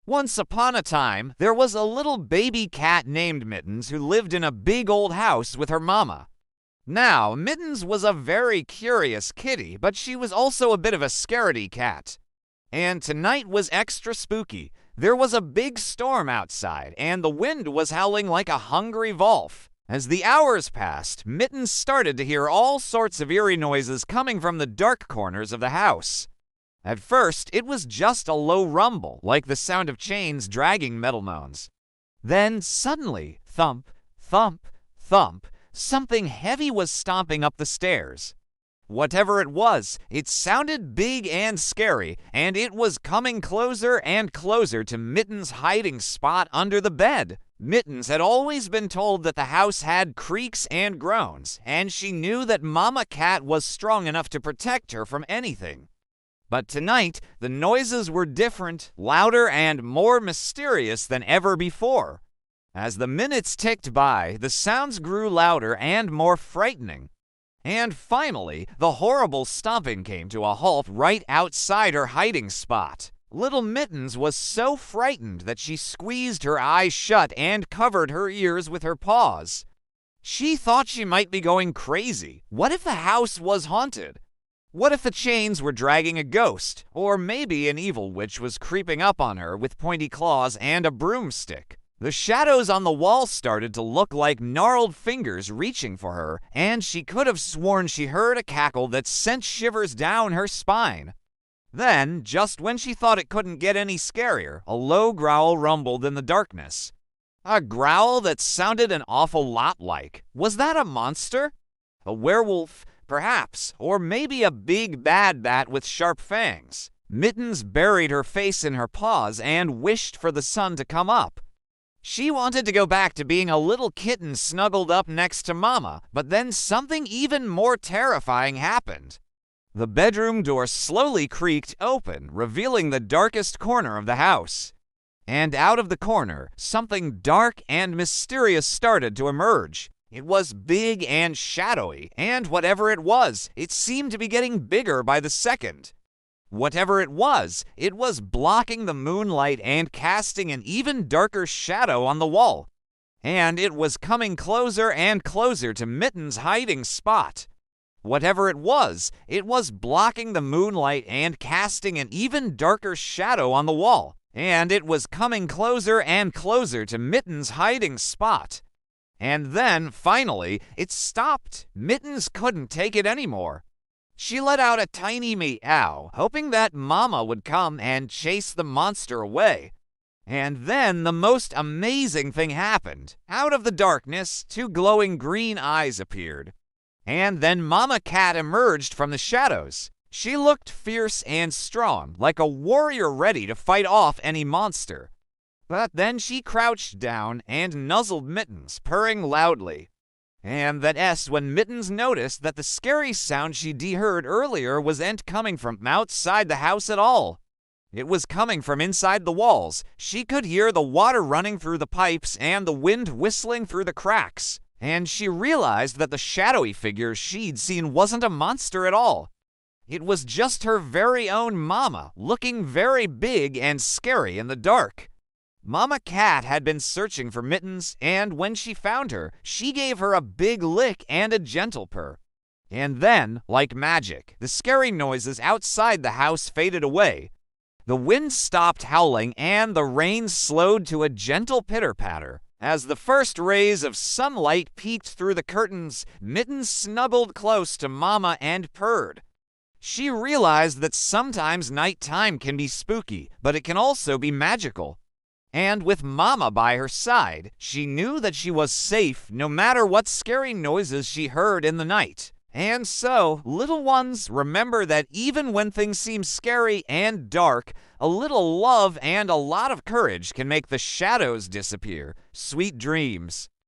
Once upon a time, there was a little baby cat named Mittens who lived in a big old house with her mama. Now, Mittens was a very curious kitty, but she was also a bit of a scaredy cat. And tonight was extra spooky. There was a big storm outside, and the wind was howling like a hungry wolf. As the hours passed, Mittens started to hear all sorts of eerie noises coming from the dark corners of the house. At first, it was just a low rumble, like the sound of chains dragging metal moans. Then, suddenly, thump, thump, thump, something heavy was stomping up the stairs. Whatever it was, it sounded big and scary, and it was coming closer and closer to Mittens' hiding spot under the bed. Mittens had always been told that the house had creaks and groans, and she knew that Mama Cat was strong enough to protect her from anything. But tonight, the noises were different, louder, and more mysterious than ever before. As the minutes ticked by, the sounds grew louder and more frightening. And finally, the horrible stomping came to a halt right outside her hiding spot. Little Mittens was so frightened that she squeezed her eyes shut and covered her ears with her paws. She thought she might be going crazy. What if the house was haunted? What if the chains were dragging a ghost? Or maybe an evil witch was creeping up on her with pointy claws and a broomstick? The shadows on the wall started to look like gnarled fingers reaching for her, and she could have sworn she heard a cackle that sent shivers down her spine. Then, just when she thought it couldn't get any scarier, a low growl rumbled in the darkness. A growl that sounded an awful lot like. Was that a monster? A werewolf? Perhaps, or maybe a big bad bat with sharp fangs. Mittens buried her face in her paws and wished for the sun to come up. She wanted to go back to being a little kitten snuggled up next to Mama, but then something even more terrifying happened. The bedroom door slowly creaked open, revealing the darkest corner of the house. And out of the corner, something dark and mysterious started to emerge. It was big and shadowy, and whatever it was, it seemed to be getting bigger by the second. Whatever it was blocking the moonlight and casting an even darker shadow on the wall. And it was coming closer and closer to Mittens' hiding spot. Whatever it was blocking the moonlight and casting an even darker shadow on the wall. And it was coming closer and closer to Mittens' hiding spot. And then, finally, it stopped. Mittens couldn't take it anymore. She let out a tiny meow, hoping that Mama would come and chase the monster away. And then the most amazing thing happened. Out of the darkness, two glowing green eyes appeared. And then Mama Cat emerged from the shadows. She looked fierce and strong, like a warrior ready to fight off any monster. But then she crouched down and nuzzled Mittens, purring loudly. And that's when Mittens noticed that the scary sound she'd heard earlier wasn't coming from outside the house at all. It was coming from inside the walls. She could hear the water running through the pipes and the wind whistling through the cracks. And she realized that the shadowy figure she'd seen wasn't a monster at all. It was just her very own Mama, looking very big and scary in the dark. Mama Cat had been searching for Mittens, and when she found her, she gave her a big lick and a gentle purr. And then, like magic, the scary noises outside the house faded away. The wind stopped howling, and the rain slowed to a gentle pitter-patter. As the first rays of sunlight peeked through the curtains, Mittens snuggled close to Mama and purred. She realized that sometimes nighttime can be spooky, but it can also be magical. And with Mama by her side, she knew that she was safe no matter what scary noises she heard in the night. And so, little ones, remember that even when things seem scary and dark, a little love and a lot of courage can make the shadows disappear. Sweet dreams.